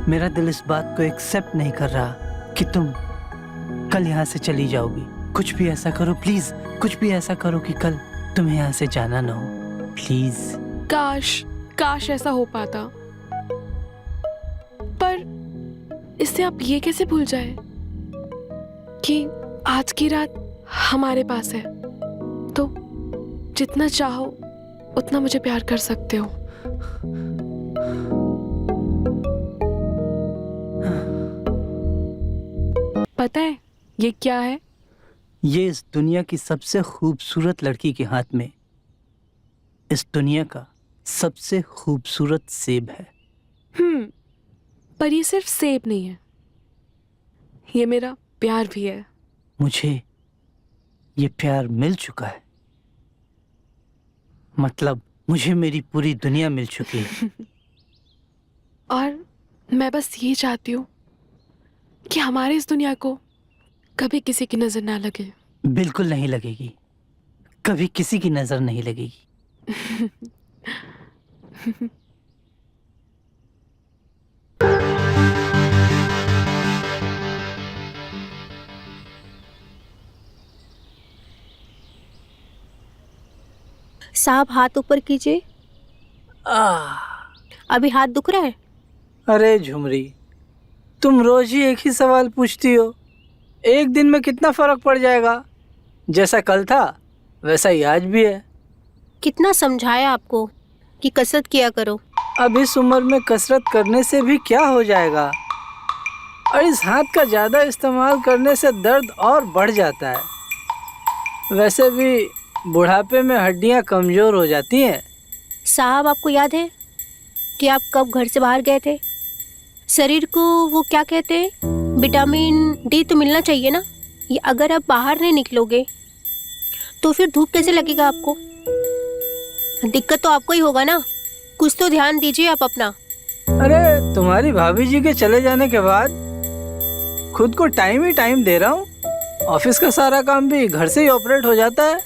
मेरा दिल इस बात को एक्सेप्ट नहीं कर रहा कि तुम कल यहाँ से चली जाओगी। कुछ भी ऐसा करो प्लीज, कुछ भी ऐसा करो कि कल तुम्हें यहाँ से जाना ना हो, प्लीज। काश ऐसा हो पाता, पर इससे आप ये कैसे भूल जाए कि आज की रात हमारे पास है, तो जितना चाहो उतना मुझे प्यार कर सकते हो। पता है ये क्या है? ये इस दुनिया की सबसे खूबसूरत लड़की के हाथ में इस दुनिया का सबसे खूबसूरत सेब है। पर ये सिर्फ सेब नहीं है, ये मेरा प्यार भी है। मुझे ये प्यार मिल चुका है, मतलब मुझे मेरी पूरी दुनिया मिल चुकी है। और मैं बस ये चाहती हूँ कि हमारे इस दुनिया को कभी किसी की नजर ना लगे। बिल्कुल नहीं लगेगी, कभी किसी की नजर नहीं लगेगी। साहब हाथ ऊपर कीजिए। अभी हाथ दुख रहा है? अरे झुमरी, तुम रोज ही एक ही सवाल पूछती हो। एक दिन में कितना फर्क पड़ जाएगा? जैसा कल था वैसा ही आज भी है। कितना समझाया आपको कि कसरत किया करो। अब इस उम्र में कसरत करने से भी क्या हो जाएगा, और इस हाथ का ज़्यादा इस्तेमाल करने से दर्द और बढ़ जाता है। वैसे भी बुढ़ापे में हड्डियां कमज़ोर हो जाती हैं। साहब आपको याद है कि आप कब घर से बाहर गए थे? शरीर को वो क्या कहते हैं, विटामिन डी तो मिलना चाहिए ना। ये अगर आप बाहर नहीं निकलोगे तो फिर धूप कैसे लगेगा आपको? दिक्कत तो आपको ही होगा ना। कुछ तो ध्यान दीजिए आप अपना। अरे तुम्हारी भाभी जी के चले जाने के बाद खुद को टाइम ही टाइम दे रहा हूँ। ऑफिस का सारा काम भी घर से ही ऑपरेट हो जाता है।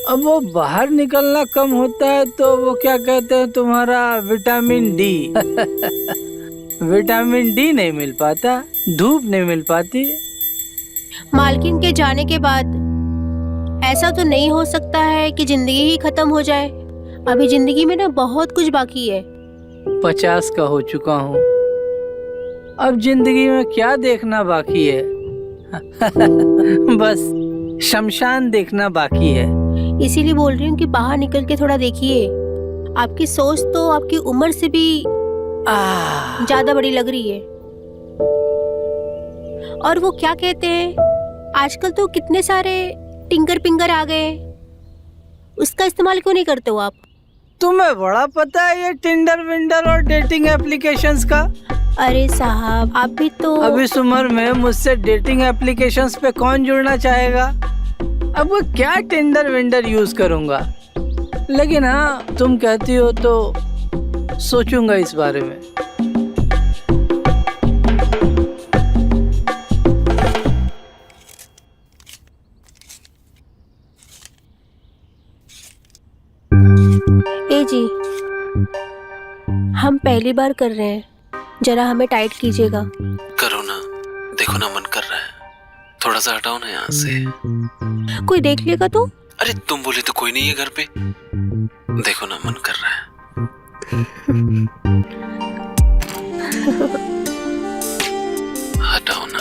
अब वो बाहर निकलना कम होता है तो वो क्या कहते हैं, तुम्हारा विटामिन डी। विटामिन डी नहीं मिल पाता, धूप नहीं मिल पाती। मालकिन के जाने के बाद ऐसा तो नहीं हो सकता है कि जिंदगी ही खत्म हो जाए। अभी जिंदगी में ना बहुत कुछ बाकी है। 50 का हो चुका हूँ, अब जिंदगी में क्या देखना बाकी है? बस शमशान देखना बाकी है। इसीलिए बोल रही हूँ कि बाहर निकल के थोड़ा देखिए। आपकी सोच तो आपकी उम्र से भी ज्यादा बड़ी लग रही है। और वो क्या कहते हैं, आजकल तो कितने सारे टिंगर पिंगर आ गए, उसका इस्तेमाल क्यों नहीं करते हो आप? तुम्हें बड़ा पता है ये टिंडर विंडर और डेटिंग एप्लीकेशंस का। अरे साहब आप भी तो अब इस उम्र में मुझसे डेटिंग एप्लीकेशंस पे कौन जुड़ना चाहेगा? अब वो क्या टिंडर विंडर यूज करूंगा। लेकिन हाँ, तुम कहती हो तो सोचूंगा इस बारे में। ए जी, हम पहली बार कर रहे हैं, जरा हमें टाइट कीजिएगा। करो ना, देखो ना मन कर रहा है। थोड़ा सा हटाओ ना यहाँ से। कोई देख लेगा तो? अरे तुम बोले तो कोई नहीं है घर पे। देखो ना मन कर रहा है। हटाओ ना।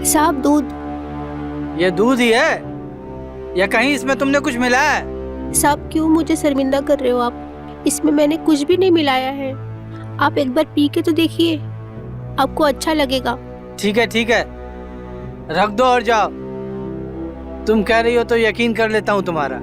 साहब दूध। ये दूध ही है या कहीं इसमें तुमने कुछ मिलाया है? साहब क्यों मुझे शर्मिंदा कर रहे हो आप? इसमें मैंने कुछ भी नहीं मिलाया है। आप एक बार पी के तो देखिए, आपको अच्छा लगेगा। ठीक है, रख दो और जाओ। तुम कह रही हो तो यकीन कर लेता हूँ तुम्हारा।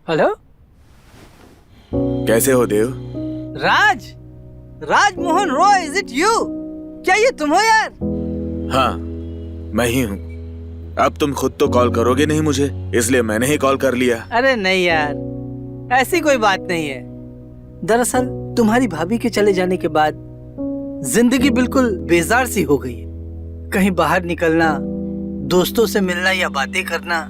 हेलो कैसे हो Dev? Raj, Raj Mohan Roy, is it you? क्या ये तुम हो यार? हाँ, मैं ही हूँ। अब तुम खुद तो कॉल करोगे नहीं मुझे, इसलिए मैंने ही कॉल कर लिया। अरे नहीं यार, ऐसी कोई बात नहीं है। दरअसल तुम्हारी भाभी के चले जाने के बाद जिंदगी बिल्कुल बेजार सी हो गई है। कहीं बाहर निकलना, दोस्तों से मिलना या बातें करना,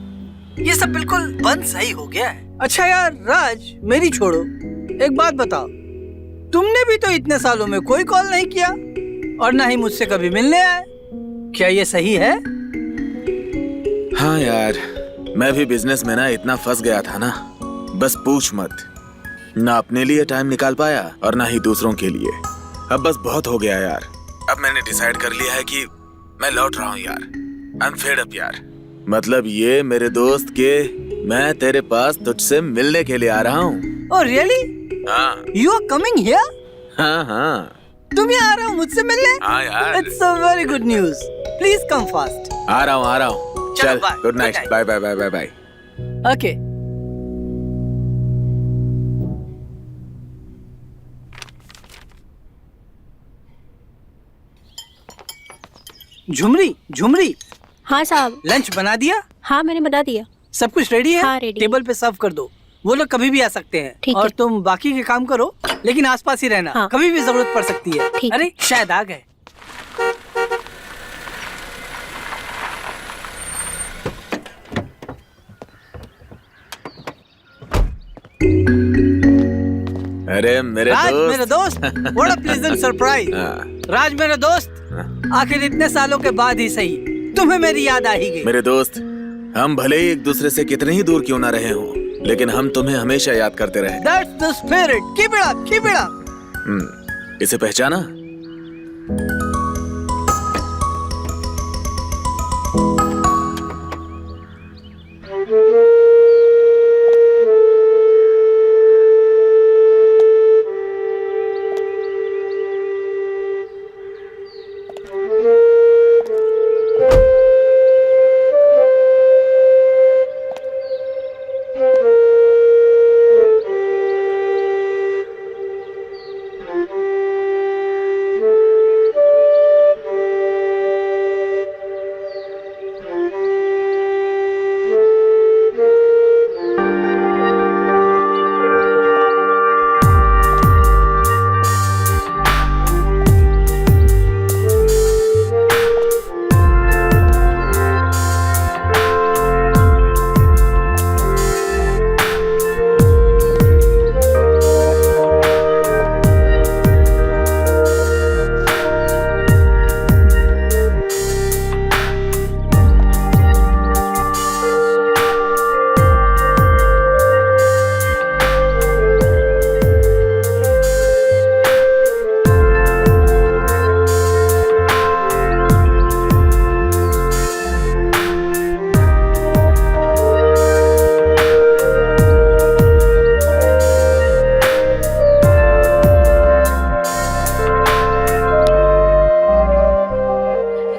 ये सब बिल्कुल बंद सा ही हो गया है। अच्छा यार राज, मेरी छोड़ो, एक बात बताओ, तुमने भी तो इतने सालों में कोई कॉल नहीं किया और ना ही मुझसे कभी मिलने आए। क्या ये सही है? हाँ यार, मैं भी बिजनेस में ना इतना फंस गया था ना, बस पूछ मत। ना अपने लिए टाइम निकाल पाया और ना ही दूसरों के लिए। अब बस बहुत हो गया यार। अब मैंने डिसाइड कर लिया है कि मैं लौट रहा हूँ यार। आई एम फेड अप यार। मतलब ये मेरे दोस्त के, मैं तेरे पास तुझसे मिलने के लिए आ रहा हूँ। Oh really? हाँ यू आर कमिंग हियर? हाँ हाँ। तुम यहाँ आ रहे हो मुझसे मिलने? हाँ यार। It's a very good news. Please come fast. आ रहा हूँ। चल, bye. Good night. Good night. Bye bye bye bye bye. Okay. Jhumri, Jhumri, हाँ साहब। लंच बना दिया? हाँ मैंने बना दिया। सब कुछ रेडी है? हाँ, रेडी। टेबल पे सर्व कर दो, वो लोग कभी भी आ सकते हैं। ठीक और है। तुम बाकी के काम करो, लेकिन आसपास ही रहना। हाँ। कभी भी जरूरत पड़ सकती है। ठीक। अरे शायद आ गए। अरे मेरे राज दोस्त। मेरे दोस्त, व्हाट अ प्लेजेंट सरप्राइज। हाँ। राज मेरे दोस्त, आखिर इतने सालों के बाद ही सही तुम्हें मेरी याद आ ही गई। मेरे दोस्त, हम भले ही एक दूसरे से कितने ही दूर क्यों ना रहे हों, लेकिन हम तुम्हें हमेशा याद करते रहे। That's the spirit. Keep it up, keep it up. इसे पहचाना?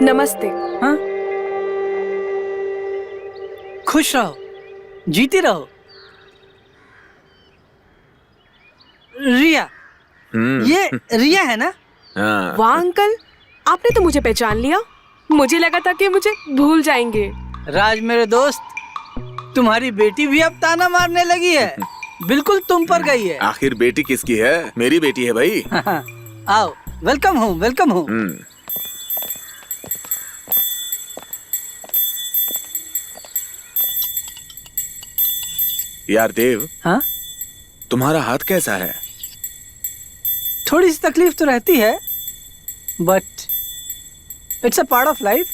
नमस्ते। हाँ? खुश रहो, जीती रहो। रिया, ये रिया है ना? हाँ। वाह अंकल, आपने तो मुझे पहचान लिया। मुझे लगा था कि मुझे भूल जाएंगे। राज मेरे दोस्त, तुम्हारी बेटी भी अब ताना मारने लगी है। बिल्कुल तुम पर गई है। आखिर बेटी किसकी है? मेरी बेटी है भाई। आओ, वेलकम हूँ, वेलकम हूँ। यार देव, हाँ? तुम्हारा हाथ कैसा है? थोड़ी सी तकलीफ तो रहती है, but it's a part of life.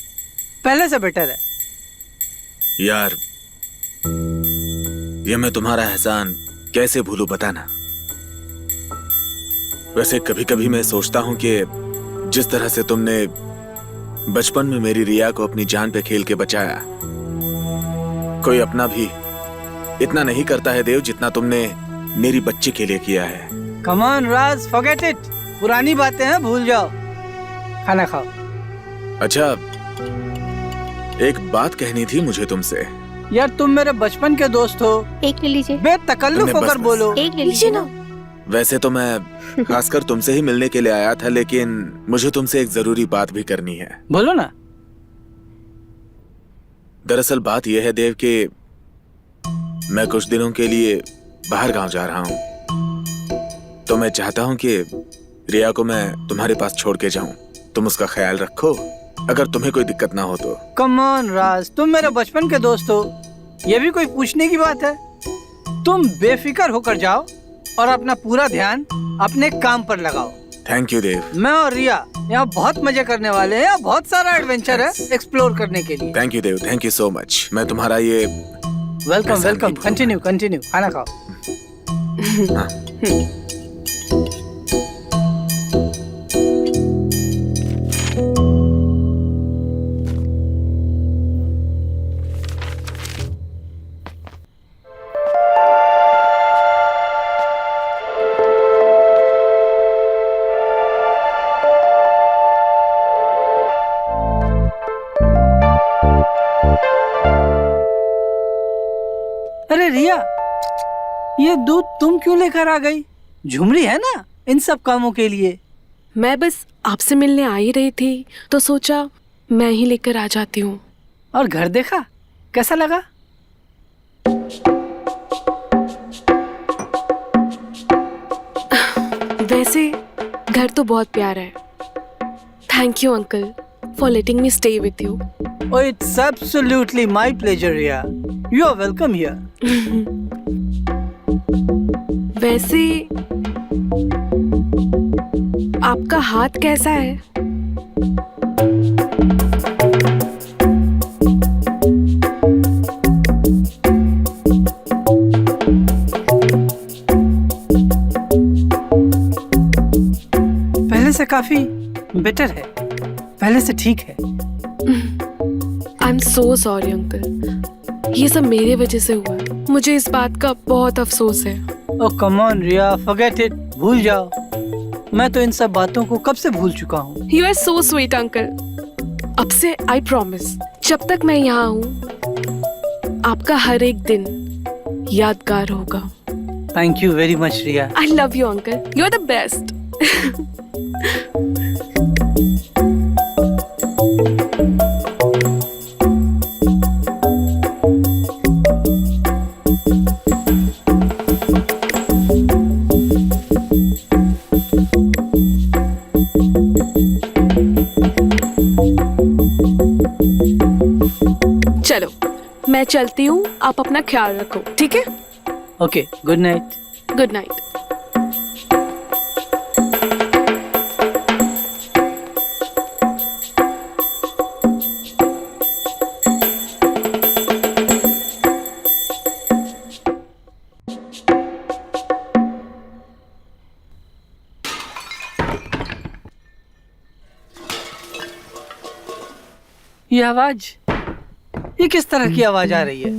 पहले से बेटर है। यार, ये मैं तुम्हारा एहसान कैसे भूलूं बताना। वैसे कभी कभी मैं सोचता हूं कि जिस तरह से तुमने बचपन में मेरी रिया को अपनी जान पे खेल के बचाया, कोई अपना भी इतना नहीं करता है देव, जितना तुमने मेरी बच्ची के लिए किया है। Come on Raj, forget it. पुरानी बातें हैं, भूल जाओ। खाना खाओ। अच्छा, एक बात कहनी थी मुझे तुमसे। यार तुम मेरे बचपन के दोस्त हो, एक ले लीजिए, बेतकल्लुफ बस, होकर बस। बोलो। एक ले लीजिए ना। वैसे तो मैं खासकर तुमसे ही मिलने के लिए आया था, लेकिन मुझे तुमसे एक जरूरी बात भी करनी है। बोलो ना। दरअसल बात यह है देव कि मैं कुछ दिनों के लिए बाहर गांव जा रहा हूं, तो मैं चाहता हूं कि रिया को मैं तुम्हारे पास छोड़ के जाऊं। तुम उसका ख्याल रखो, अगर तुम्हें कोई दिक्कत ना हो तो। कम ऑन राज, तुम मेरे बचपन के दोस्त हो, ये भी कोई पूछने की बात है? तुम बेफिक्र होकर जाओ और अपना पूरा ध्यान अपने काम पर लगाओ। थैंक यू देव। मैं और रिया यहाँ बहुत मजे करने वाले हैं, यहाँ बहुत सारा एडवेंचर है एक्सप्लोर करने के लिए। Thank you Dev, thank you so much. मैं तुम्हारा ये वेलकम एहसान वेलकम, नहीं भूलूंगा। कंटिन्यू कंटिन्यू, खाना खाओ। हाँ। अरे रिया, ये दूध तुम क्यों लेकर आ गई? झुमरी है ना इन सब कामों के लिए। मैं बस आपसे मिलने आ ही रही थी तो सोचा मैं ही लेकर आ जाती हूँ। और घर देखा, कैसा लगा? वैसे घर तो बहुत प्यारा है। Thank you uncle for letting me stay with you. Oh, it's absolutely my pleasure, Riya. You are welcome here. वैसे आपका हाथ कैसा है? पहले से काफी बेटर है, पहले से ठीक है। I am so sorry uncle, ये सब मेरे वजह से हुआ है। मुझे इस बात का बहुत अफसोस है। Oh, come on, Riya, forget it. भूल जाओ। मैं तो इन सब बातों को कब से भूल चुका हूँ। You are so sweet uncle. अब से आई प्रॉमिस, जब तक मैं यहाँ हूँ आपका हर एक दिन यादगार होगा। Thank you very much, Riya. I love you uncle, you are the best. चलो मैं चलती हूँ, आप अपना ख्याल रखो, ठीक है? Okay, good night. Good night. ये आवाज, ये किस तरह की आवाज आ रही है?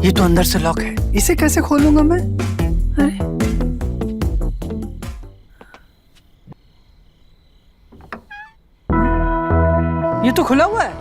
ये तो अंदर से लॉक है, इसे कैसे खोलूंगा मैं? अरे ये तो खुला हुआ है।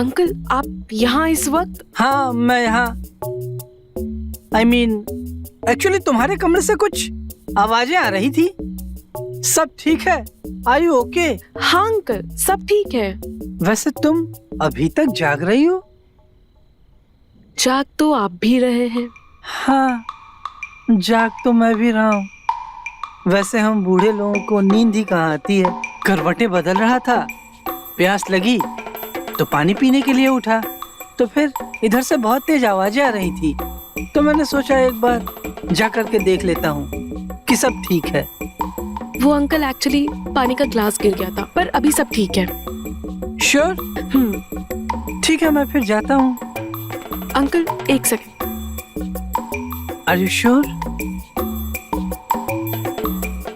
अंकल आप यहाँ इस वक्त? हाँ मैं यहाँ एक्चुअली तुम्हारे कमरे से कुछ आवाजें आ रही थी। सब ठीक है? Are you okay? हाँ अंकल सब ठीक है। वैसे तुम अभी तक जाग रही हो? जाग तो आप भी रहे हैं। हाँ जाग तो मैं भी रहा हूँ। वैसे हम बूढ़े लोगों को नींद ही कहाँ आती है। करवटें बदल रहा था, प्यास लगी तो पानी पीने के लिए उठा, तो फिर इधर से बहुत तेज आवाजें आ रही थी, तो मैंने सोचा एक बार जा करके देख लेता हूँ कि सब ठीक है। वो अंकल एक्चुअली पानी का ग्लास गिर गया था, पर अभी सब ठीक है। श्योर? ठीक है मैं फिर जाता हूँ। अंकल एक सेकंड। Are you sure?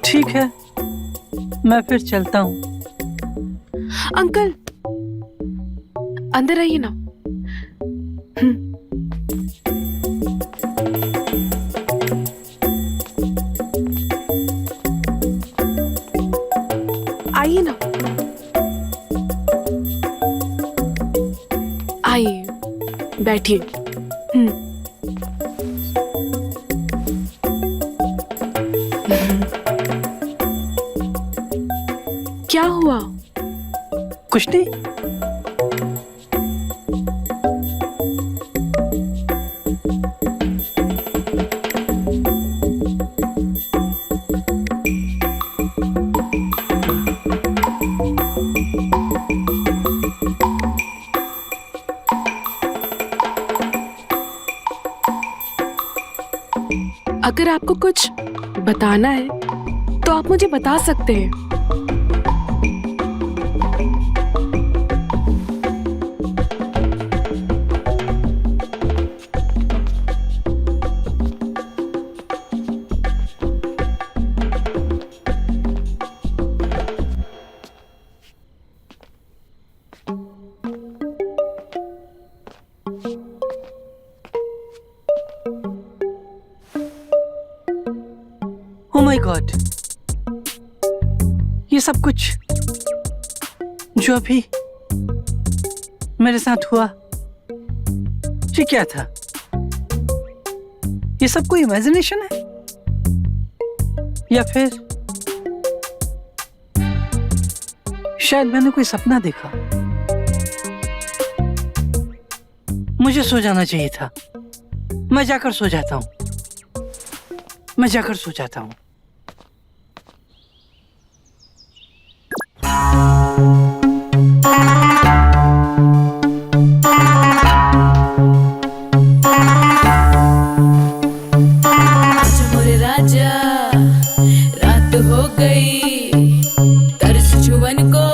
ठीक है मैं फिर चलता हूँ। अंकल अंदर आइए ना। आइए ना, आइए बैठिए। क्या हुआ? कुछ नहीं। अगर आपको कुछ बताना है तो आप मुझे बता सकते हैं। Oh my God! ये सब कुछ जो अभी मेरे साथ हुआ, ये क्या था? ये सब कोई इमेजिनेशन है या फिर शायद मैंने कोई सपना देखा? मुझे सो जाना चाहिए था। मैं जाकर सो जाता हूँ। मैं जाकर सो जाता हूँ। राजा रात हो गई, तरस जुबन को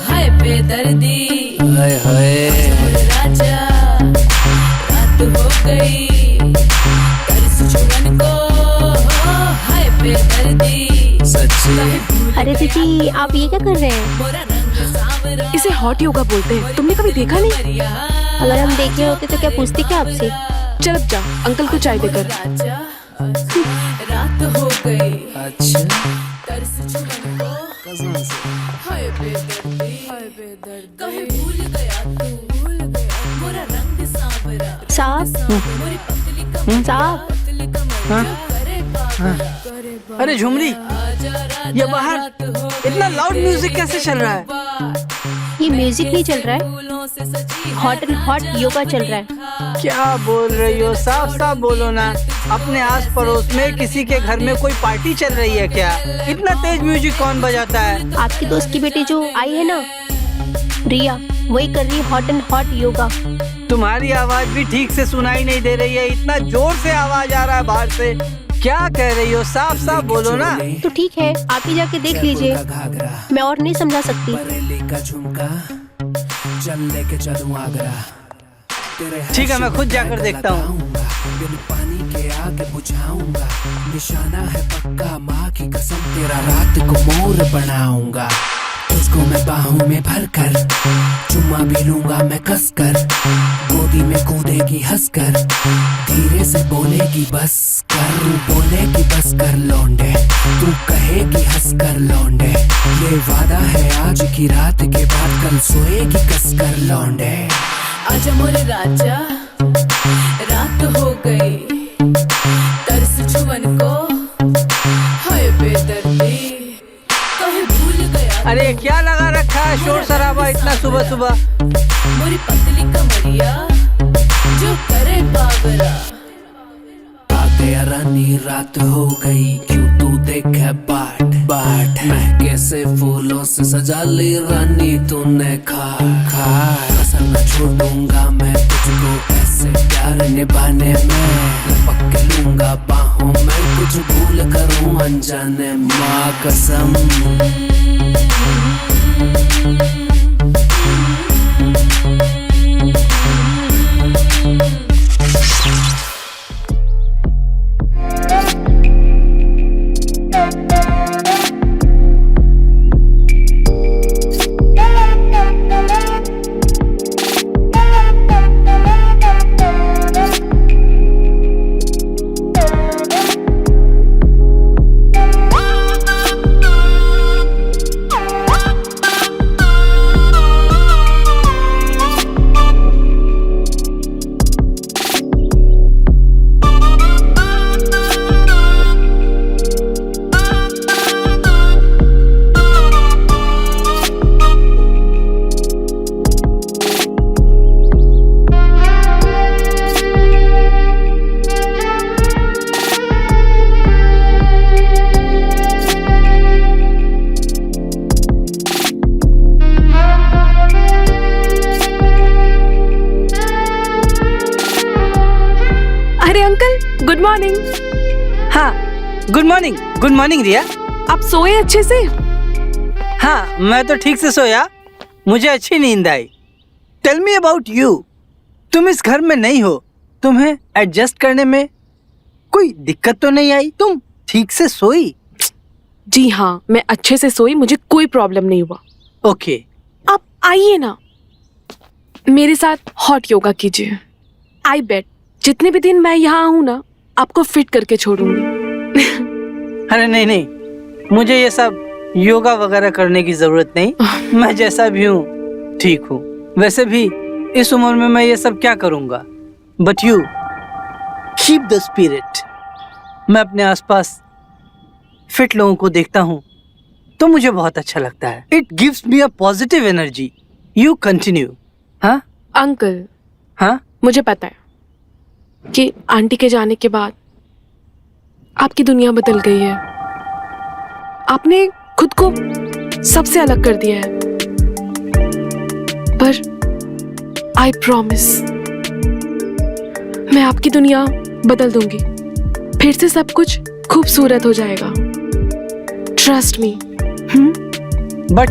हाय बेदर्दी। हाय हाय राजा रात हो गई, तरस जुबन को हाय बेदर्दी। सच्ची? अरे दीदी आप ये क्या कर रहे हैं? मोरा रंग सांवरा, इसे हॉट योगा बोलते हैं। तुमने कभी देखा नहीं? अगर हम देखे होते तो क्या पूछते क्या आपसे? चल अब जा, अंकल को चाय देकर। राजा रात हो गई, अच्छा तरस जुबन को हाय बेदर्दी, हाय बेदर्दी। कहीं भूल गया तू, भूल गया मोरा रंग सांवरा। साहब मोरी पतली कमर, साहब पतली कमर करे बाबरा, करे बाबरा। अरे झुमरी, ये बाहर इतना लाउड म्यूजिक कैसे चल रहा है? ये म्यूजिक नहीं चल रहा है, हॉट एंड हॉट योगा चल रहा है। क्या बोल रही हो? साफ साफ बोलो ना। अपने आस पड़ोस में किसी के घर में कोई पार्टी चल रही है क्या? इतना तेज म्यूजिक कौन बजाता है? आपकी दोस्त की बेटी जो आई है ना, रिया, वही कर रही है हॉट एंड हॉट योगा। तुम्हारी आवाज भी ठीक से सुनाई नहीं दे रही है। इतना जोर से आवाज आ रहा है बाहर से। क्या कह रही हो? साफ साफ बोलो ना। तो ठीक है आप ही जाके देख लीजिए, मैं और नहीं समझा सकती। ठीक है मैं खुद जाकर देखता हूँ। पानी के आगे बुझाऊंगा, निशाना है पक्का, माँ की कसम तेरा रात को मोर बनाऊंगा। तुझको मैं बाहों में भरकर चुम्मा भी लूंगा मैं कसकर, गोदी में कूदेगी हंसकर, धीरे से बोलेगी बस कर, बोलेगी बस कर लौंडे, तू कहेगी हंसकर लौंडे, ये वादा है आज की रात के बाद कल सोएगी कसकर लौंडे। आजा मोरे राजा, रात हो गई, तरस छुअन को, हाय बेदर्दी, कहीं भूल गया। अरे क्या लगा रखा है शोर शराबा इतना सुबह सुबह? मोरी पतली कमरिया जो करे बाबरा। आते रानी रात हो गई, क्यों तू देखे बाट बाट, महके से फूलों से सजा ली रानी तूने खाट। कसम न छोड़ूंगा मैं तुझको ऐसे प्यार निभाने में, लपक के लूंगा बाहों में, कुछ भूल करूं अनजाने माँ कसम। Good morning. हाँ गुड मॉर्निंग रिया। आप सोए अच्छे से? हाँ मैं तो ठीक से सोया, मुझे अच्छी नींद आई। टेल मी अबाउट यू, तुम इस घर में नहीं हो, तुम्हें एडजस्ट करने में कोई दिक्कत तो नहीं आई? तुम ठीक से सोई? जी हाँ, मैं अच्छे से सोई, मुझे कोई प्रॉब्लम नहीं हुआ। ओके आप आइए ना, मेरे साथ हॉट योगा कीजिए। आई बेट जितने भी दिन मैं यहाँ हूँ ना, आपको फिट करके छोड़ूंगी। अरे नहीं, मुझे ये सब योगा वगैरह करने की जरूरत नहीं, मैं जैसा भी हूँ ठीक हूँ। वैसे भी इस उम्र में मैं ये सब क्या करूँगा। But you keep the spirit. मैं अपने आसपास फिट लोगों को देखता हूँ तो मुझे बहुत अच्छा लगता है। It gives me a positive energy. You continue. हाँ अंकल, हाँ मुझे पता है कि आंटी के जाने के बाद आपकी दुनिया बदल गई है। आपने खुद को सबसे अलग कर दिया है, पर आई प्रॉमिस मैं आपकी दुनिया बदल दूंगी। फिर से सब कुछ खूबसूरत हो जाएगा। Trust me. बट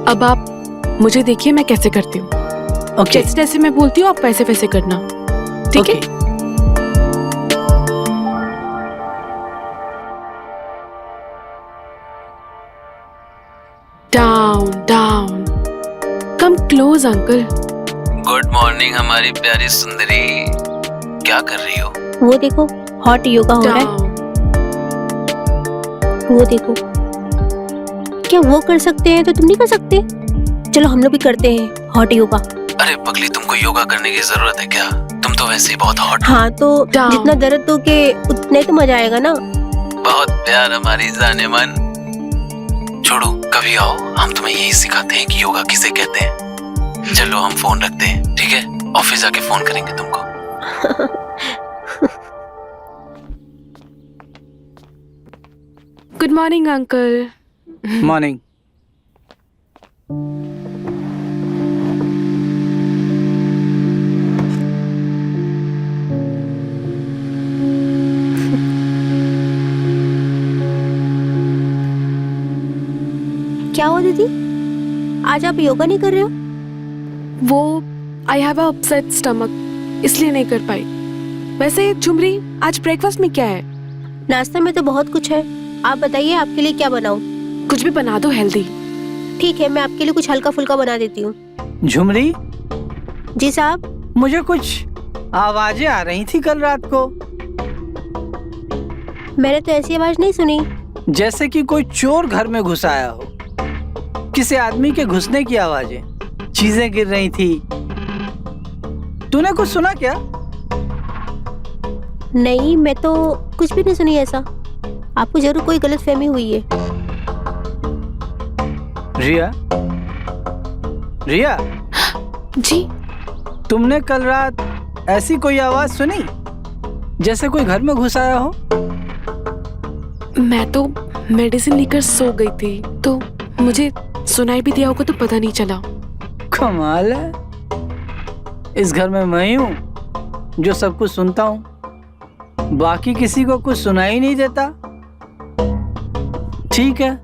अब आप मुझे देखिए मैं कैसे करती हूँ। ओके जैसे जैसे मैं बोलती हूँ आप वैसे वैसे करना, ठीक है? Down down, come close uncle. Good morning हमारी प्यारी सुंदरी, क्या कर रही हो? वो देखो हॉट योगा हो रहा है, डाउन। वो देखो। क्या वो कर सकते हैं तो तुम नहीं कर सकते? चलो हम लोग भी करते हैं हॉट योगा। अरे पगली, तुमको योगा करने की जरूरत है क्या? तुम तो वैसे ही बहुत हॉट। हाँ तो Down. जितना दर्द दोगे उतने तो मजा आएगा ना। बहुत प्यार हमारी जाने मन। छोड़ो, कभी आओ, हम तुम्हें यही सिखाते हैं कि योगा किसे कहते हैं। चलो हम फोन रखते हैं, ठीक है? ऑफिस जाके फोन करेंगे तुमको। Good morning uncle. मॉर्निंग। क्या हुआ दीदी, आज आप योगा नहीं कर रहे हो? वो I have a upset stomach, इसलिए नहीं कर पाई। वैसे झुमरी, आज ब्रेकफास्ट में क्या है? नाश्ता में तो बहुत कुछ है, आप बताइए आपके लिए क्या बनाऊं? कुछ भी बना दो हेल्दी। ठीक है, मैं आपके लिए कुछ हल्का फुल्का बना देती हूँ। झुमरी, जी साहब। मुझे कुछ आवाजें आ रही थी कल रात को, मैंने तो ऐसी आवाज नहीं सुनी। जैसे कि कोई चोर घर में घुस आया हो। किसी आदमी के घुसने की आवाजें, चीजें गिर रही थी। तूने कुछ सुना क्या? नहीं, मैं तो कुछ भी नहीं सुनी ऐसा। आपको जरूर कोई गलतफहमी हुई है। रिया, रिया, जी? तुमने कल रात ऐसी कोई आवाज सुनी जैसे कोई घर में घुस आया हो? मैं तो मेडिसिन लेकर सो गई थी, तो मुझे सुनाई भी दिया होगा तो पता नहीं चला। कमाल है, इस घर में मैं ही हूँ जो सब कुछ सुनता हूँ, बाकी किसी को कुछ सुनाई नहीं देता। ठीक है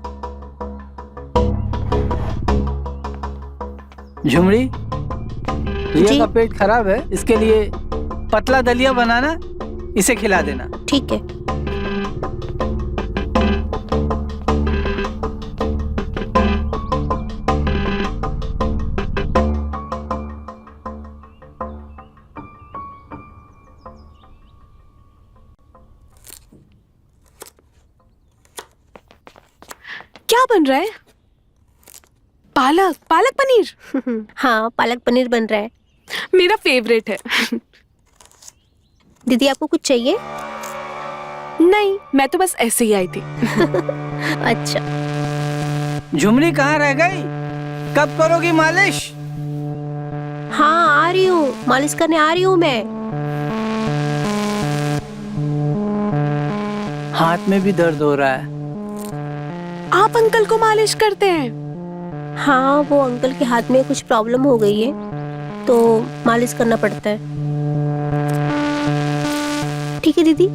झुमरी, रिया जी? का पेट खराब है, इसके लिए पतला दलिया बनाना, इसे खिला देना। ठीक है। क्या बन रहा है? पालक पालक पनीर। हाँ, पालक पनीर बन रहा है। मेरा फेवरेट है। दीदी आपको कुछ चाहिए? नहीं, मैं तो बस ऐसे ही आई थी। अच्छा। झुमरी कहाँ रह गई? कब करोगी मालिश? हाँ, आ रही हूँ, मालिश करने आ रही हूँ मैं। हाथ में भी दर्द हो रहा है। आप अंकल को मालिश करते हैं? हाँ, वो अंकल के हाथ में कुछ प्रॉब्लम हो गई है तो मालिश करना पड़ता है। ठीक है दीदी,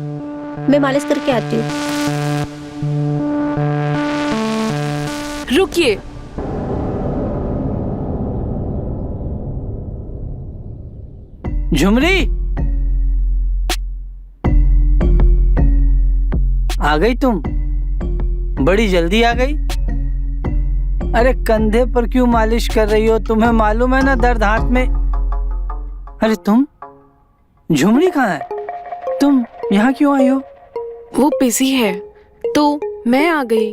मैं मालिश करके आती हूँ। रुकिए, झुमरी, आ गई तुम? बड़ी जल्दी आ गई। अरे कंधे पर क्यों मालिश कर रही हो? तुम्हें मालूम है ना दर्द हाथ में। अरे तुम, झुमरी कहाँ है? तुम यहाँ क्यों आई हो? वो बिजी है तो मैं आ गई।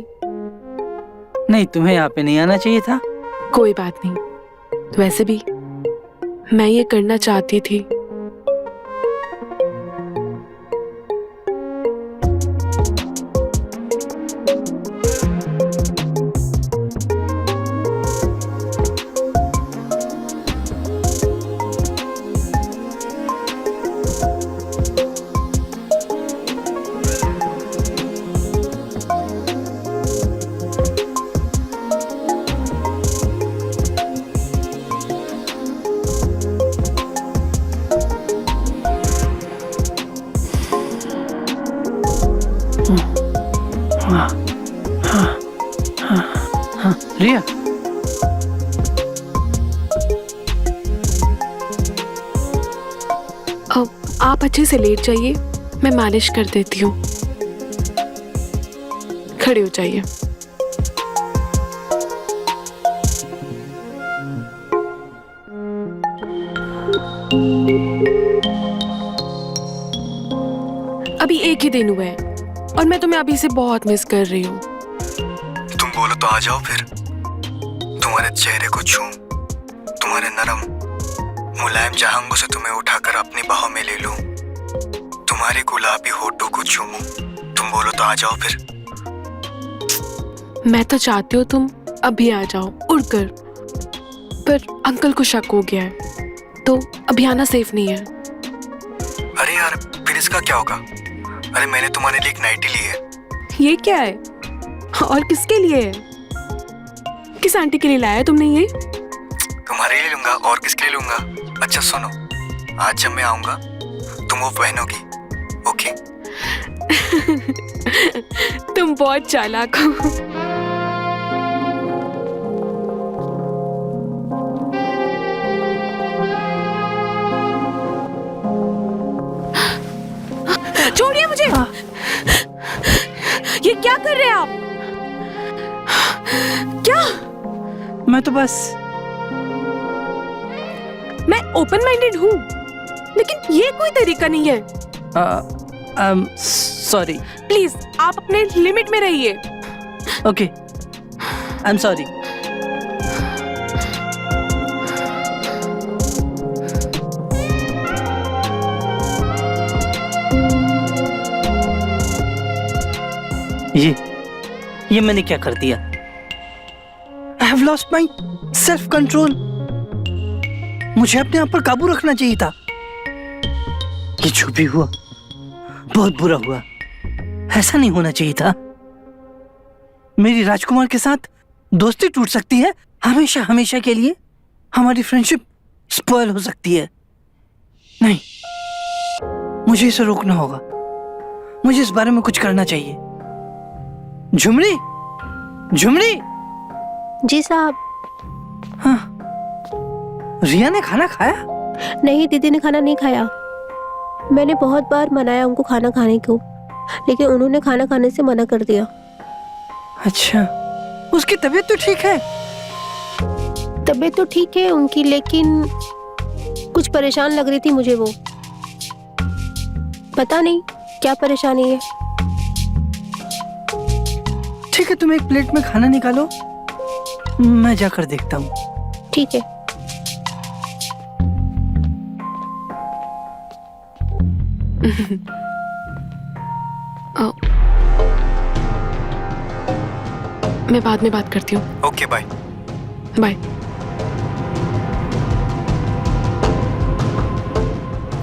नहीं, तुम्हें यहाँ पे नहीं आना चाहिए था। कोई बात नहीं, वैसे भी मैं ये करना चाहती थी। रिया, अब आप अच्छे से लेट जाइए, मैं मालिश कर देती हूँ। खड़े हो जाइए। अभी एक ही दिन हुआ है और मैं तुम्हें अभी से बहुत मिस कर रही हूँ। तुम बोलो तो आ जाओ फिर। तुम तुम्हारे चेहरे को छूं, तुम्हारे नरम मुलायम जांघों से तुम्हें उठाकर अपनी बाहों में ले लूं, तुम्हारे गुलाबी होठों को चूमूं। तुम बोलो तो आ जाओ फिर। मैं तो चाहती हूँ तुम अभी आ जाओ उड़कर, पर अंकल को शक हो गया है तो अभी आना सेफ नहीं है। अरे यार फिर इसका क्या होगा? अरे मैंने तुम्हारे लिए एक नाइटी ली है। ये क्या है और किसके लिए है? किस आंटी के लिए लाया है तुमने ये? तुम्हारे लिए लूंगा और किसके लिए लूंगा? अच्छा सुनो, आज जब मैं आऊंगा तुम वो पहनोगी, ओके? तुम बहुत चालाक हो। छोड़िए मुझे। ये क्या कर रहे हैं आप? क्या? मैं तो बस मैं ओपन माइंडेड हूँ, लेकिन ये कोई तरीका नहीं है। सॉरी। प्लीज आप अपने लिमिट में रहिए। Okay, I am sorry. ये मैंने क्या कर दिया? I have lost my self control. मुझे अपने आप पर काबू रखना चाहिए था। ये जो भी हुआ बहुत बुरा हुआ, ऐसा नहीं होना चाहिए था। मेरी राजकुमार के साथ दोस्ती टूट सकती है हमेशा हमेशा के लिए। हमारी फ्रेंडशिप स्पॉइल हो सकती है। नहीं, मुझे इसे रोकना होगा। मुझे इस बारे में कुछ करना चाहिए। झुमरी, झुमरी। जी साहब। हाँ, रिया ने खाना खाया? नहीं, दीदी ने खाना नहीं खाया। मैंने बहुत बार मनाया उनको खाना खाने को, लेकिन उन्होंने खाना खाने से मना कर दिया। अच्छा, उसकी तबीयत तो ठीक है? तबीयत तो ठीक है उनकी, लेकिन कुछ परेशान लग रही थी मुझे वो। पता नहीं क्या परेशानी है। ठीक है, तुम एक प्लेट में खाना निकालो, मैं जाकर देखता हूँ। ठीक है। मैं बाद में बात करती हूँ। Okay bye. बाय।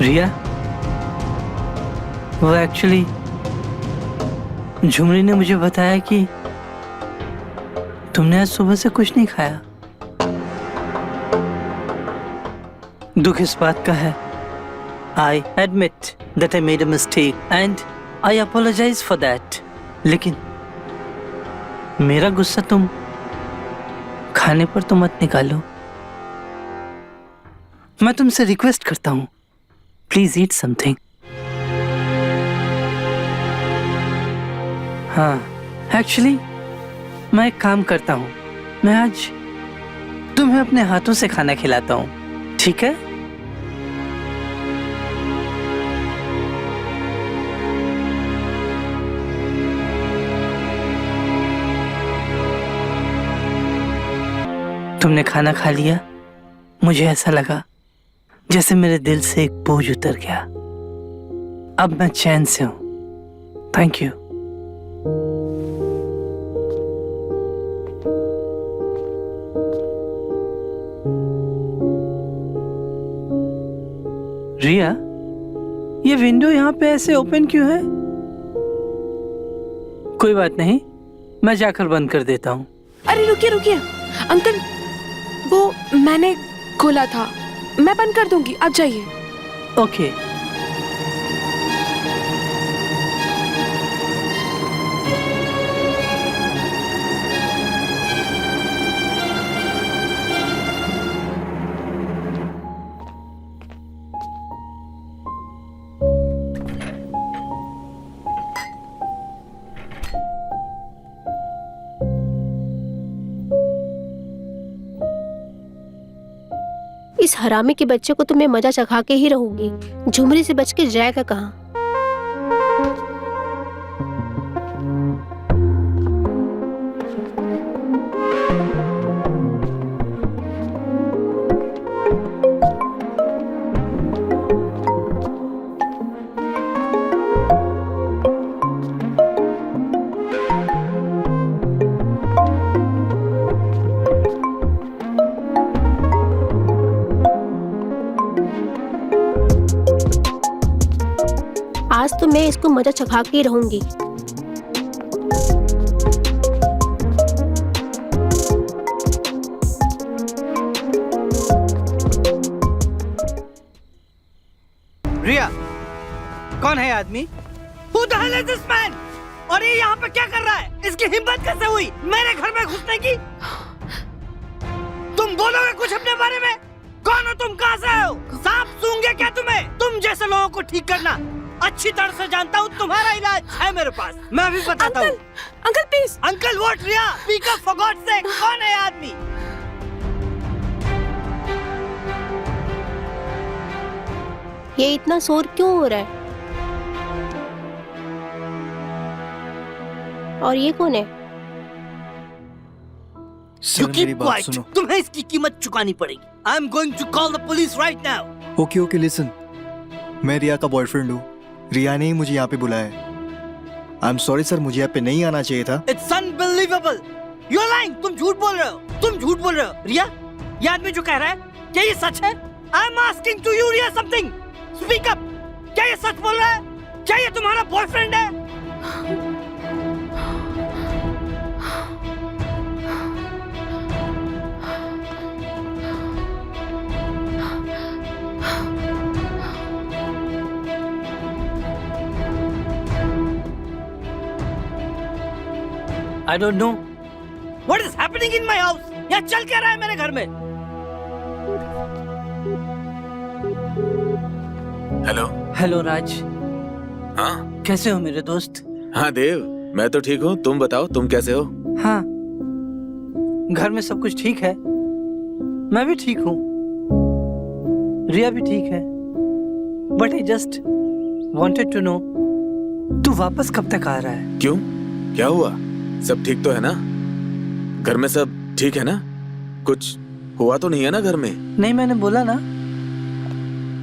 रिया, वो एक्चुअली झुमरी ने मुझे बताया कि तुमने आज सुबह से कुछ नहीं खाया। दुख इस बात का है, I admit that I made a mistake and I apologize for that. लेकिन मेरा गुस्सा तुम खाने पर तो मत निकालो। मैं तुमसे रिक्वेस्ट करता हूँ, प्लीज ईट समथिंग। हाँ, एक्चुअली मैं एक काम करता हूँ, मैं आज तुम्हें अपने हाथों से खाना खिलाता हूँ, ठीक है? तुमने खाना खा लिया, मुझे ऐसा लगा जैसे मेरे दिल से एक बोझ उतर गया। अब मैं चैन से हूं। Thank you. रिया, ये विंडो यहाँ पे ऐसे ओपन क्यों है? कोई बात नहीं, मैं जाकर बंद कर देता हूँ। अरे रुकिए रुकिए अंकल, वो मैंने खोला था, मैं बंद कर दूंगी, आप जाइए। ओके। इस हरामी के बच्चे को तो मैं मजा चखा के ही रहूंगी। झुमरी से बच के जाएगा कहाँ? तो मैं इसको मजा चखा के ही रहूंगी। रिया, कौन है आदमी? Who the hell is this man? और ये यहाँ पे क्या कर रहा है? इसकी हिम्मत कैसे हुई मेरे घर में घुसने की? तुम बोलोगे कुछ अपने बारे में? कौन हो तुम? कहाँ से आए हो? सांप सूंघे क्या तुम्हें? तुम जैसे लोगों को ठीक करना अच्छी तरह से जानता हूँ। तुम्हारा इलाज है मेरे पास, मैं भी बताता हूँ। Uncle please. Uncle what Riya? Speak up for God sake. कौन है आदमी? ये इतना शोर क्यों हो रहा है? और ये कौन है? सर मेरी बात सुनो। तुम्हें इसकी कीमत चुकानी पड़ेगी। I am going to call the police right now. Okay okay listen, मैं रिया का बॉयफ्रेंड हूँ। रिया ने ही मुझे यहाँ पे बुलाया है। आई एम सॉरी सर, मुझे यहाँ पे नहीं आना चाहिए था। It's unbelievable. You are lying. तुम झूठ बोल रहे हो। तुम झूठ बोल रहे हो। रिया, ये आदमी जो कह रहा है क्या ये सच है? I am asking to you Riya something. Speak up. क्या ये सच बोल रहा है? क्या ये तुम्हारा बॉयफ्रेंड है? I don't know. What is happening in my house? यहाँ चल क्या रहा है मेरे घर में? हेलो। हेलो राज। हाँ कैसे हो मेरे दोस्त? हाँ देव, मैं तो ठीक हूँ। तुम बताओ, तुम कैसे हो? हाँ, घर में सब कुछ ठीक है। मैं भी ठीक हूँ। रिया भी ठीक है। But I just wanted to know, तू वापस कब तक आ रहा है? क्यों, क्या हुआ? सब ठीक तो है ना? घर में सब ठीक है ना? कुछ हुआ तो नहीं है ना घर में? नहीं, मैंने बोला ना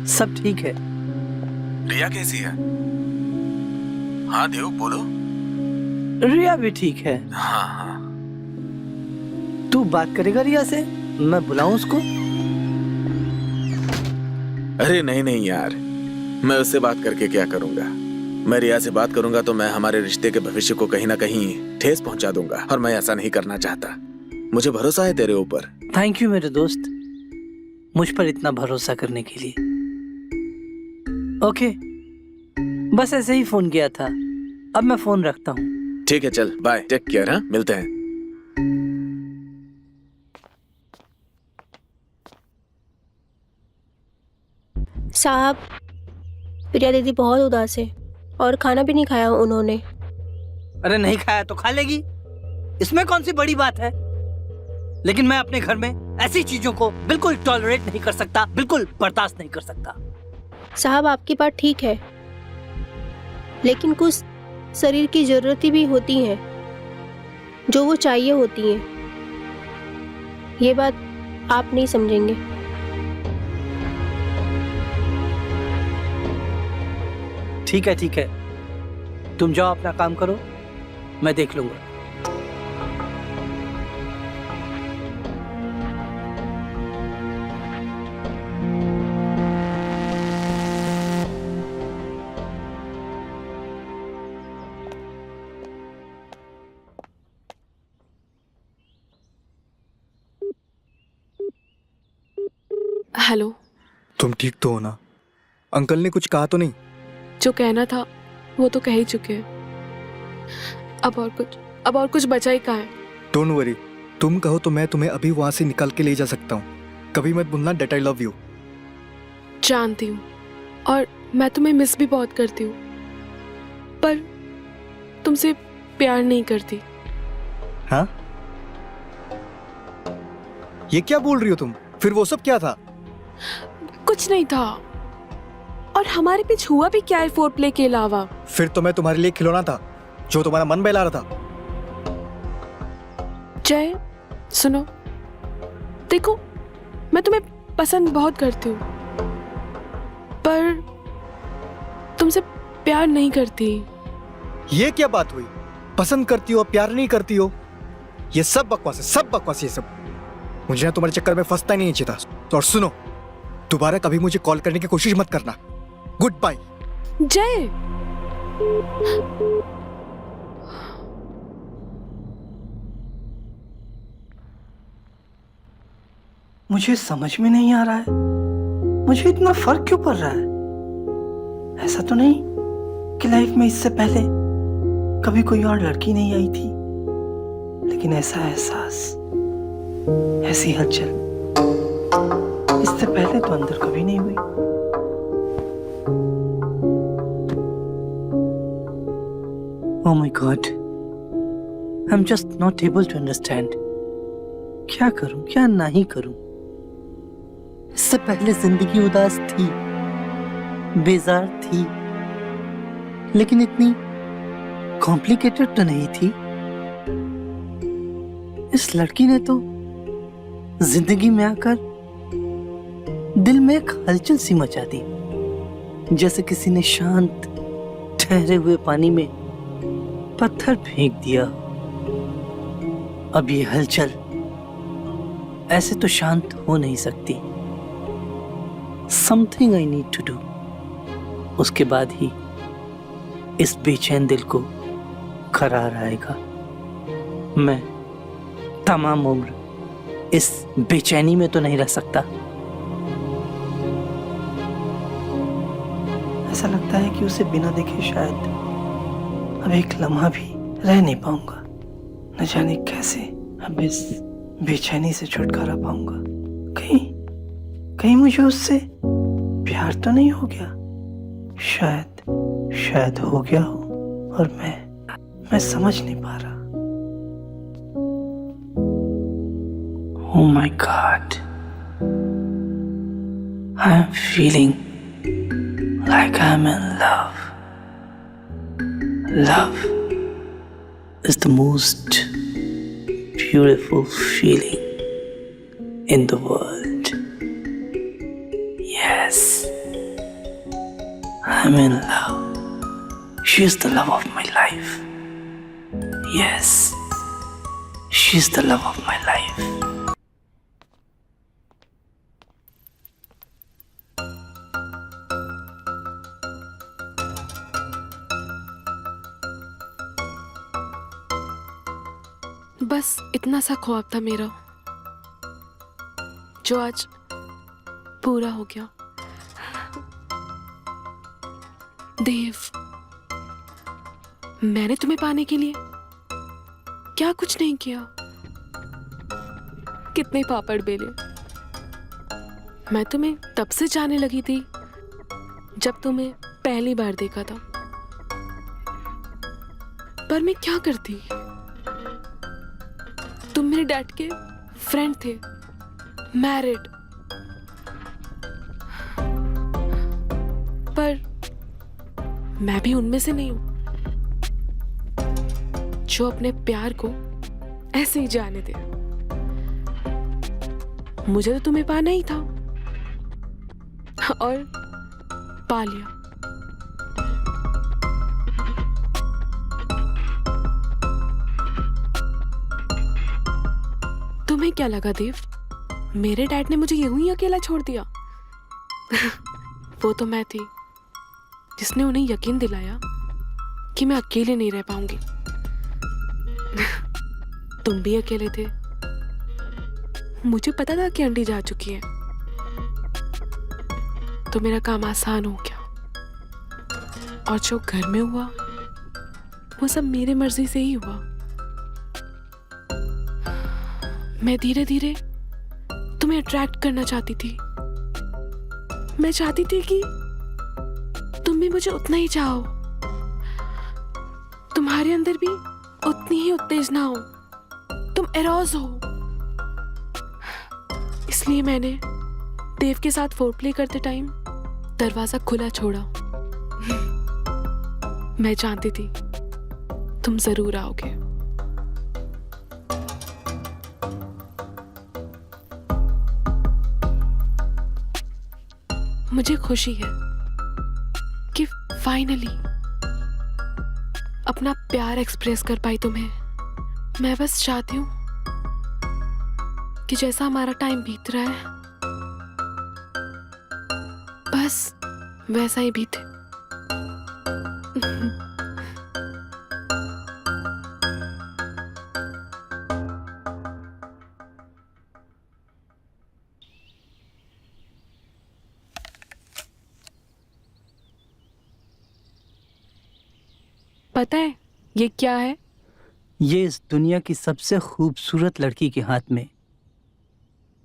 सब ठीक है। रिया कैसी है? हाँ देव बोलो। रिया भी ठीक है। हाँ हाँ। तू बात करेगा रिया से? मैं बुलाऊं उसको? अरे नहीं नहीं यार, मैं उससे बात करके क्या करूंगा? मैं रिया से बात करूंगा तो मैं हमारे रिश्ते के भविष्य को कहीं ना कहीं ठेस पहुंचा दूंगा, और मैं ऐसा नहीं करना चाहता। मुझे भरोसा है तेरे ऊपर। थैंक यू मेरे दोस्त, मुझ पर इतना भरोसा करने के लिए। ओके, बस ऐसे ही फोन किया था। अब मैं फोन रखता हूँ। ठीक है, चल बाय, टेक केयर। हाँ, मिलते हैं। साहब, प्रिया दीदी बहुत उदास है और खाना भी नहीं खाया उन्होंने। अरे नहीं खाया तो खा लेगी, इसमें कौन सी बड़ी बात है? लेकिन मैं अपने घर में ऐसी चीजों को बिल्कुल टॉलरेट नहीं कर सकता, बिल्कुल बर्दाश्त नहीं कर सकता। साहब, आपकी बात ठीक है, लेकिन कुछ शरीर की जरूरतें भी होती हैं जो वो चाहिए होती हैं। ये बात आप नहीं समझेंगे। ठीक है ठीक है, तुम जाओ अपना काम करो, मैं देख लूंगा। हेलो। तुम ठीक तो हो ना? अंकल ने कुछ कहा तो नहीं? जो कहना था वो तो कह ही चुके हैं। अब और कुछ बचा ही कहाँ है? डोंट वरी, तुम कहो तो मैं तुम्हें अभी वहां से निकाल के ले जा सकता हूँ। कभी मत भूलना दैट आई लव यू। जानती हूँ, और मैं तुम्हें मिस भी बहुत करती हूँ, पर तुमसे प्यार नहीं करती। हाँ? ये क्या बोल रही हो तुम? फिर वो सब क्या था? कुछ नहीं था, और हमारे बीच हुआ भी क्या है फोर प्ले के अलावा? फिर तो मैं तुम्हारे लिए खिलौना था जो तुम्हारा मन बहला रहा था। जय, सुनो, देखो, मैं तुम्हें पसंद बहुत करती हूँ, पर तुमसे प्यार नहीं करती। ये क्या बात हुई? पसंद करती हो, प्यार नहीं करती हो? ये सब बकवास है, सब बकवास। ये सब मुझे ना तुम्हारे चक्कर में फंसता नहीं चाहिए था। और सुनो, दोबारा कभी मुझे कॉल करने की कोशिश मत करना। Goodbye. जय, मुझे समझ में नहीं आ रहा है, मुझे इतना फर्क क्यों पड़ रहा है। ऐसा तो नहीं कि लाइफ में इससे पहले कभी कोई और लड़की नहीं आई थी, लेकिन ऐसा एहसास, ऐसी हलचल इससे पहले तो अंदर कभी नहीं हुई। Oh my God, I'm just not able to understand. क्या करूं, क्या नहीं करूं। इससे पहले जिंदगी उदास थी, बेजार थी, लेकिन इतनी कॉम्प्लिकेटेड तो नहीं थी। इस लड़की ने तो जिंदगी में आकर दिल में एक हलचल सी मचा दी, जैसे किसी ने शांत ठहरे हुए पानी में पत्थर फेंक दिया। अब ये हलचल ऐसे तो शांत हो नहीं सकती। Something I need to do। उसके बाद ही इस बेचैन दिल को करार आएगा। मैं तमाम उम्र इस बेचैनी में तो नहीं रह सकता। ऐसा लगता है कि उसे बिना देखे शायद अब एक लम्हा भी रह नहीं पाऊंगा। न जाने कैसे अब इस बेचैनी से छुटकारा पाऊंगा। कहीं मुझे उससे प्यार तो नहीं हो गया। शायद हो गया हो और मैं समझ नहीं पा रहा। Oh my God, I am feeling like I'm in love. Love is the most beautiful feeling in the world. Yes, I'm in love. She is the love of my life. Yes, she is the love of my life. बस इतना सा ख्वाब था मेरा, जो आज पूरा हो गया। देव, मैंने तुम्हें पाने के लिए क्या कुछ नहीं किया। कितने पापड़ बेले। मैं तुम्हें तब से जाने लगी थी जब तुम्हें पहली बार देखा था, पर मैं क्या करती। तुम मेरे डैड के फ्रेंड थे, मैरिड, पर मैं भी उनमें से नहीं हूं जो अपने प्यार को ऐसे ही जाने दे। मुझे तो तुम्हें पाना ही था और पा लिया। तुम्हें क्या लगा देव, मेरे डैड ने मुझे यूं ही अकेला छोड़ दिया? वो तो मैं थी जिसने उन्हें यकीन दिलाया कि मैं अकेले नहीं रह पाऊंगी। तुम भी अकेले थे। मुझे पता था कि आंटी जा चुकी है, तो मेरा काम आसान हो गया। और जो घर में हुआ वो सब मेरी मर्जी से ही हुआ। मैं धीरे धीरे तुम्हें अट्रैक्ट करना चाहती थी। मैं चाहती थी कि तुम भी मुझे उतना ही चाहो, तुम्हारे अंदर भी उतनी ही उत्तेजना हो, तुम एरोज हो। इसलिए मैंने देव के साथ फोरप्ले करते टाइम दरवाजा खुला छोड़ा। मैं जानती थी तुम जरूर आओगे। मुझे खुशी है कि फाइनली अपना प्यार एक्सप्रेस कर पाई तुम्हें। मैं बस चाहती हूं कि जैसा हमारा टाइम बीत रहा है बस वैसा ही बीते। पता है ये क्या है? ये इस दुनिया की सबसे खूबसूरत लड़की के हाथ में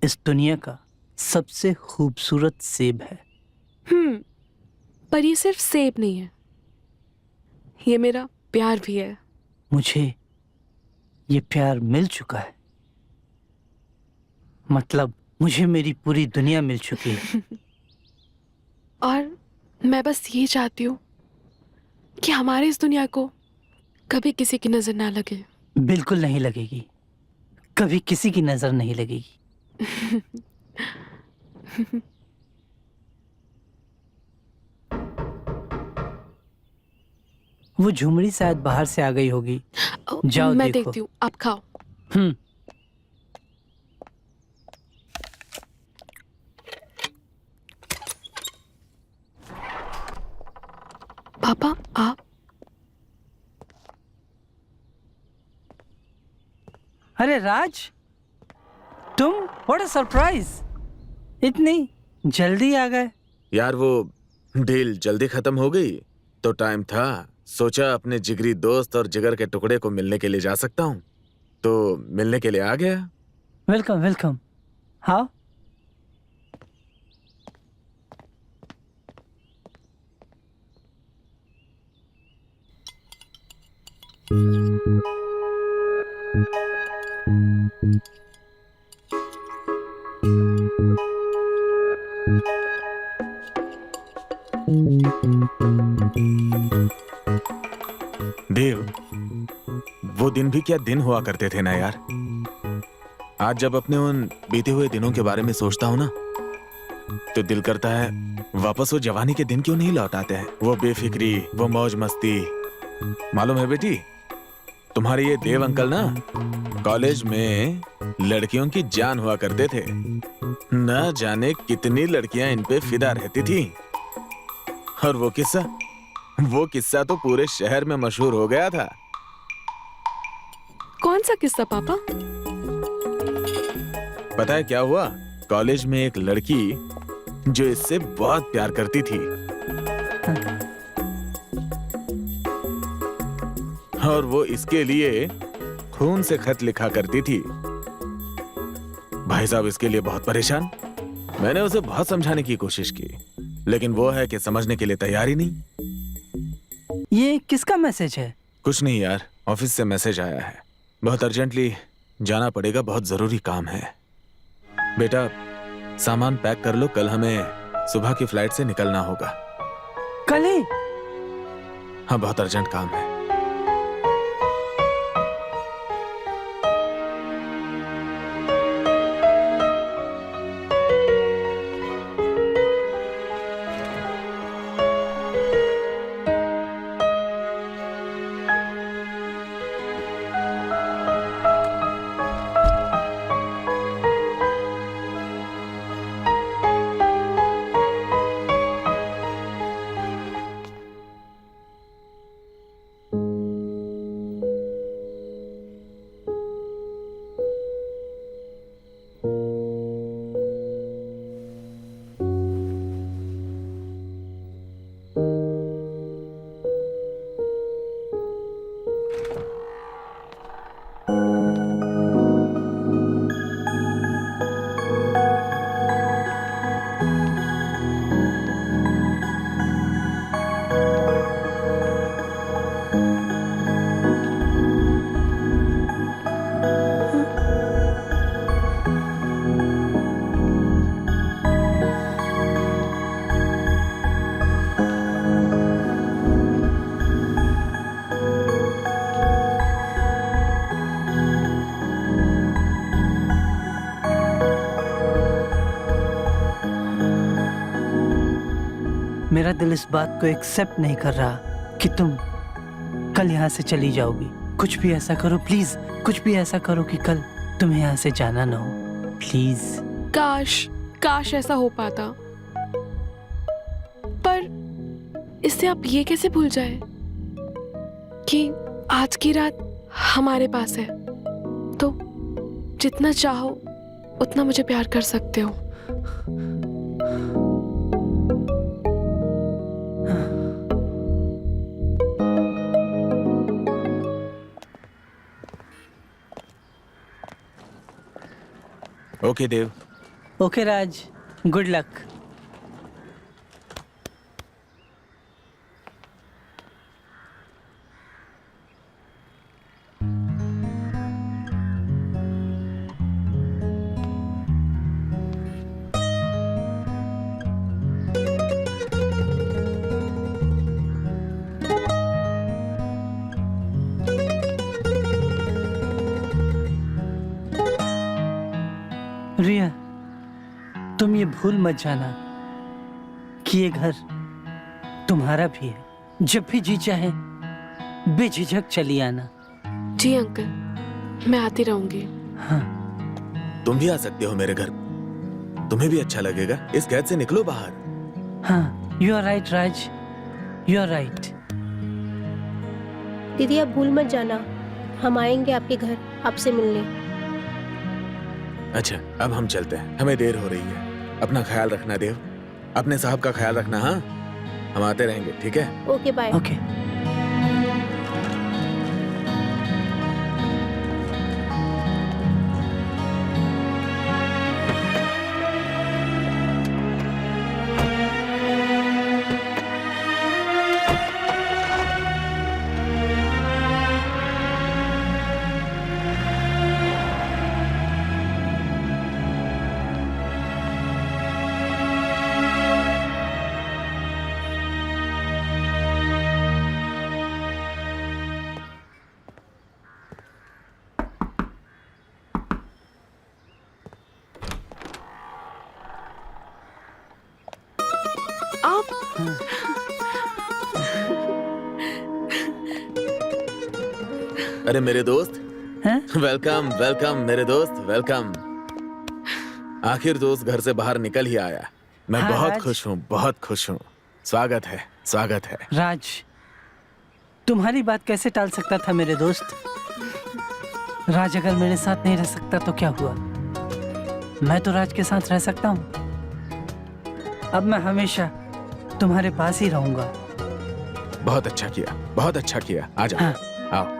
इस दुनिया का सबसे खूबसूरत सेब है। पर ये सिर्फ सेब नहीं है, ये मेरा प्यार भी है। मुझे ये प्यार मिल चुका है, मतलब मुझे मेरी पूरी दुनिया मिल चुकी है। और मैं बस ये चाहती हूँ कि हमारे इस दुनिया को कभी किसी की नजर ना लगे। बिल्कुल नहीं लगेगी, कभी किसी की नजर नहीं लगेगी। वो झुमरी शायद बाहर से आ गई होगी। जाओ मैं देखो। देखती हूँ, आप खाओ। हम्म। पापा आप? अरे राज, तुम? व्हाट अ सरप्राइज, इतनी जल्दी आ गए। यार वो डील जल्दी खत्म हो गई तो टाइम था, सोचा अपने जिगरी दोस्त और जिगर के टुकड़े को मिलने के लिए जा सकता हूँ, तो मिलने के लिए आ गया। Welcome welcome. हाँ, देव, वो दिन भी क्या दिन हुआ करते थे ना यार। आज जब अपने उन बीते हुए दिनों के बारे में सोचता हूँ ना, तो दिल करता है वापस वो जवानी के दिन क्यों नहीं लौट आते हैं। वो बेफिक्री, वो मौज मस्ती। मालूम है बेटी, तुम्हारे ये देव अंकल ना कॉलेज में लड़कियों की जान हुआ करते थे। न जाने कितनी लड़कियां इन पे फिदा रहती थी। और वो किस्सा तो पूरे शहर में मशहूर हो गया था। कौन सा किस्सा पापा? पता है क्या हुआ? कॉलेज में एक लड़की जो इससे बहुत प्यार करती थी, और वो इसके लिए खून से खत लिखा करती थी। भाई साहब इसके लिए बहुत परेशान। मैंने उसे बहुत समझाने की कोशिश की, लेकिन वो है कि समझने के लिए तैयार ही नहीं। ये किसका मैसेज है? कुछ नहीं यार, ऑफिस से मैसेज आया है, बहुत अर्जेंटली जाना पड़ेगा, बहुत जरूरी काम है। बेटा सामान पैक कर लो, कल हमें सुबह की फ्लाइट से निकलना होगा। कल ही? हाँ, बहुत अर्जेंट काम है। मेरा दिल इस बात को एक्सेप्ट नहीं कर रहा कि तुम कल यहाँ से चली जाओगी। कुछ भी ऐसा करो प्लीज, कुछ भी ऐसा करो कि कल तुम्हें यहाँ से जाना ना हो, प्लीज। काश ऐसा हो पाता, पर इससे आप ये कैसे भूल जाए कि आज की रात हमारे पास है, तो जितना चाहो उतना मुझे प्यार कर सकते हो। ओके देव। ओके राज, गुड लक। रिया, तुम ये भूल मत जाना कि ये घर तुम्हारा भी है। जब भी जी चाहे बेझिझक चली आना। जी अंकल, मैं आती रहूंगी। हाँ, तुम भी आ सकते हो मेरे घर, तुम्हें भी अच्छा लगेगा। इस कैद से निकलो बाहर। हाँ, you are right Raj, you are right. दीदी आप भूल मत जाना, हम आएंगे आपके घर आपसे मिलने। अच्छा, अब हम चलते हैं, हमें देर हो रही है। अपना ख्याल रखना देव, अपने साहब का ख्याल रखना। हाँ, हम आते रहेंगे, ठीक है? Okay bye. ओके। आप अरे मेरे दोस्त, हैं? वेलकम वेलकम मेरे दोस्त, वेलकम। आखिर दोस्त घर से बाहर निकल ही आया। मैं हाँ, बहुत राज। खुश हूँ, बहुत खुश हूँ। स्वागत है, स्वागत है। राज, तुम्हारी बात कैसे टाल सकता था मेरे दोस्त? राज अगर मेरे साथ नहीं रह सकता तो क्या हुआ? मैं तो राज के साथ रह सकता हूँ। अब मैं हमेशा तुम्हारे पास ही रहूंगा। बहुत अच्छा किया, बहुत अच्छा किया। आ जाओ, हाँ। आओ।